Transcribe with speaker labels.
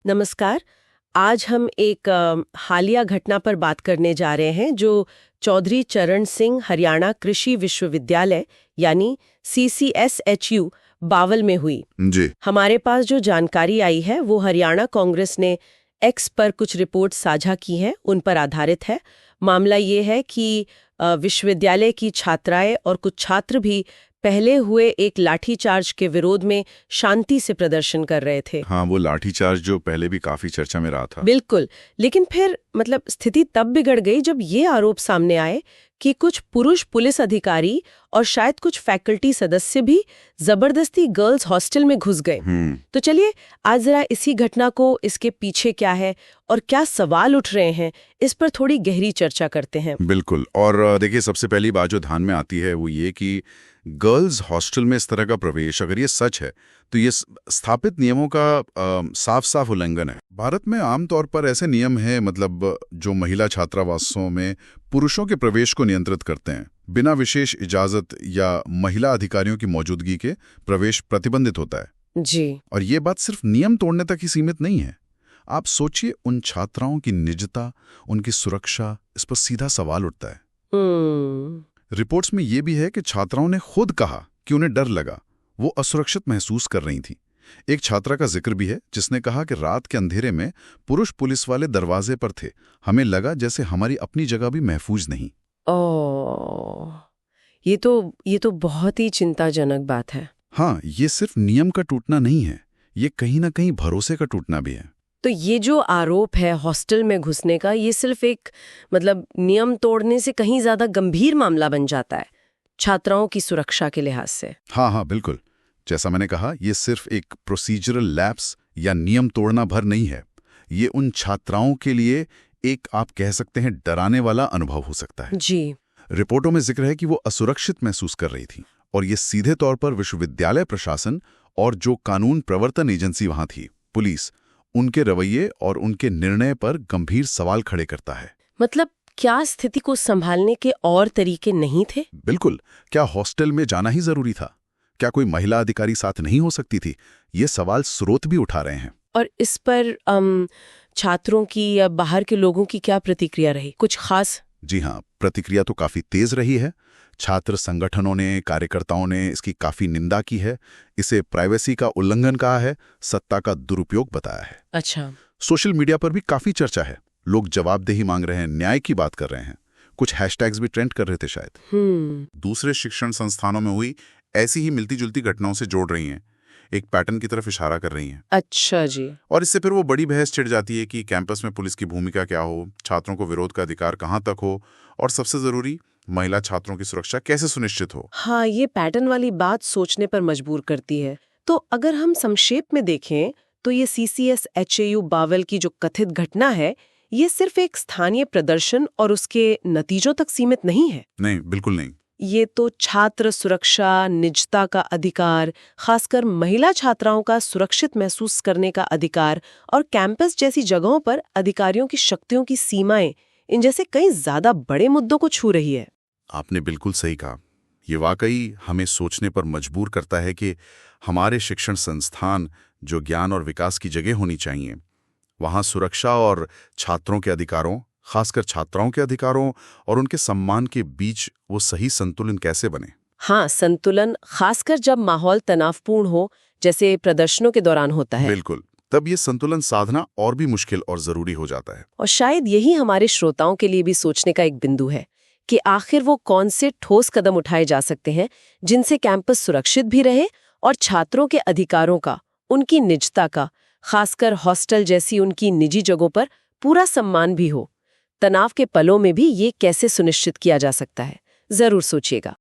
Speaker 1: नमस्कार। आज हम एक हालिया घटना पर बात करने जा रहे हैं जो चौधरी चरण सिंह हरियाणा कृषि विश्वविद्यालय यानी CCSHU बावल में हुई।
Speaker 2: जी।
Speaker 1: हमारे पास जो जानकारी आई है वो हरियाणा कांग्रेस ने एक्स पर कुछ रिपोर्ट साझा की हैं, उन पर आधारित है। मामला ये है कि विश्वविद्यालय की छात्राएं और कुछ छात्र भी पहले हुए एक लाठीचार्ज के विरोध में शांति से प्रदर्शन कर रहे थे।
Speaker 2: हाँ, वो लाठीचार्ज जो पहले भी काफी चर्चा में रहा था।
Speaker 1: बिल्कुल, लेकिन फिर स्थिति तब बिगड़ गई जब ये आरोप सामने आए कि कुछ पुरुष पुलिस अधिकारी और शायद कुछ फैकल्टी सदस्य भी जबरदस्ती गर्ल्स हॉस्टल में घुस गए। तो चलिए आज जरा इसी घटना को, इसके पीछे क्या है और क्या सवाल उठ रहे हैं, इस पर थोड़ी गहरी चर्चा करते हैं।
Speaker 2: बिल्कुल। और देखिए, सबसे पहली बात जो ध्यान में आती है वो ये कि गर्ल्स हॉस्टल में इस तरह का प्रवेश, अगर ये सच है तो ये स्थापित नियमों का साफ साफ उल्लंघन है। भारत में आमतौर पर ऐसे नियम हैं, जो महिला छात्रावासों में पुरुषों के प्रवेश को नियंत्रित करते हैं। बिना विशेष इजाजत या महिला अधिकारियों की मौजूदगी के प्रवेश प्रतिबंधित होता है
Speaker 1: जी।
Speaker 2: और ये बात सिर्फ नियम तोड़ने तक ही सीमित नहीं है। आप सोचिए, उन छात्राओं की निजता, उनकी सुरक्षा, इस पर सीधा सवाल उठता है। रिपोर्ट्स में यह भी है कि छात्राओं ने खुद कहा कि उन्हें डर लगा, वो असुरक्षित महसूस कर रही थीं। एक छात्रा का जिक्र भी है जिसने कहा कि रात के अंधेरे में पुरुष पुलिस वाले दरवाजे पर थे, हमें लगा जैसे हमारी अपनी जगह भी महफूज नहीं।
Speaker 1: ओह, ये तो बहुत ही चिंताजनक बात है।
Speaker 2: हाँ, ये सिर्फ नियम का टूटना नहीं है, ये कहीं ना कहीं भरोसे का टूटना भी है।
Speaker 1: तो ये जो आरोप है हॉस्टल में घुसने का, ये सिर्फ एक नियम तोड़ने से कहीं ज्यादा गंभीर मामला बन जाता है छात्राओं की सुरक्षा के लिहाज से।
Speaker 2: हाँ, बिल्कुल। जैसा मैंने कहा, ये सिर्फ एक प्रोसीजरल लैप्स या नियम तोड़ना भर नहीं है। ये उन छात्राओं के लिए एक, आप कह सकते हैं, डराने वाला अनुभव हो सकता है।
Speaker 1: जी।
Speaker 2: रिपोर्टों में जिक्र है कि वो असुरक्षित महसूस कर रही थी और ये सीधे तौर पर विश्वविद्यालय प्रशासन और जो कानून प्रवर्तन एजेंसी वहां थी, पुलिस, उनके रवैये और उनके निर्णय पर गंभीर सवाल खड़े करता है।
Speaker 1: क्या स्थिति को संभालने के और तरीके नहीं थे?
Speaker 2: बिल्कुल। क्या हॉस्टल में जाना ही जरूरी था? क्या कोई महिला अधिकारी साथ नहीं हो सकती थी? ये सवाल स्रोत भी उठा रहे हैं।
Speaker 1: और इस पर छात्रों की या बाहर के लोगों की क्या प्रतिक्रिया रही? कुछ खास?
Speaker 2: जी हाँ, प्रतिक्रिया तो काफी तेज रही है। छात्र संगठनों ने, कार्यकर्ताओं ने इसकी काफी निंदा की है। इसे प्राइवेसी का उल्लंघन कहा है, सत्ता का दुरुपयोग बताया है।
Speaker 1: अच्छा।
Speaker 2: सोशल मीडिया पर भी काफी चर्चा है। लोग जवाबदेही मांग रहे हैं, न्याय की बात कर रहे हैं। कुछ हैशटैग्स भी ट्रेंड कर रहे थे शायद। दूसरे शिक्षण संस्थानों में हुई ऐसी ही मिलती जुलती घटनाओं से जोड़ रही हैं, एक पैटर्न की तरफ इशारा कर रही हैं।
Speaker 1: अच्छा जी।
Speaker 2: और इससे फिर वो बड़ी बहस छिड़ जाती है कि कैंपस में पुलिस की भूमिका क्या हो, छात्रों को विरोध का अधिकार कहाँ तक हो, और सबसे जरूरी, महिला छात्रों की सुरक्षा कैसे सुनिश्चित हो।
Speaker 1: हाँ, ये पैटर्न वाली बात सोचने पर मजबूर करती है। तो अगर हम संक्षेप में देखें तो ये CCSHU बावल की जो कथित घटना है, ये सिर्फ एक स्थानीय प्रदर्शन और उसके नतीजों तक सीमित नहीं है।
Speaker 2: नहीं, बिल्कुल नहीं।
Speaker 1: ये तो छात्र सुरक्षा, निजता का अधिकार, खासकर महिला छात्राओं का सुरक्षित महसूस करने का अधिकार और कैंपस जैसी जगहों पर अधिकारियों की शक्तियों की सीमाएं, इन जैसे कई ज्यादा बड़े मुद्दों को छू रही है।
Speaker 2: आपने बिल्कुल सही कहा। ये वाकई हमें सोचने पर मजबूर करता है कि हमारे शिक्षण संस्थान, जो ज्ञान और विकास की जगह होनी चाहिए, वहाँ सुरक्षा और छात्रों के अधिकारों, खासकर छात्राओं के अधिकारों और उनके सम्मान के बीच वो सही संतुलन कैसे बने।
Speaker 1: हाँ, संतुलन, खासकर जब माहौल तनावपूर्ण हो, जैसे प्रदर्शनों के दौरान होता है।
Speaker 2: बिल्कुल, तब ये संतुलन साधना और भी मुश्किल और जरूरी हो जाता है।
Speaker 1: और शायद यही हमारे श्रोताओं के लिए भी सोचने का एक बिंदु है कि आखिर वो कौन से ठोस कदम उठाए जा सकते हैं जिनसे कैंपस सुरक्षित भी रहे और छात्रों के अधिकारों का, उनकी निजता का, खासकर हॉस्टल जैसी उनकी निजी जगहों पर पूरा सम्मान भी हो। तनाव के पलों में भी ये कैसे सुनिश्चित किया जा सकता है, जरूर सोचिएगा।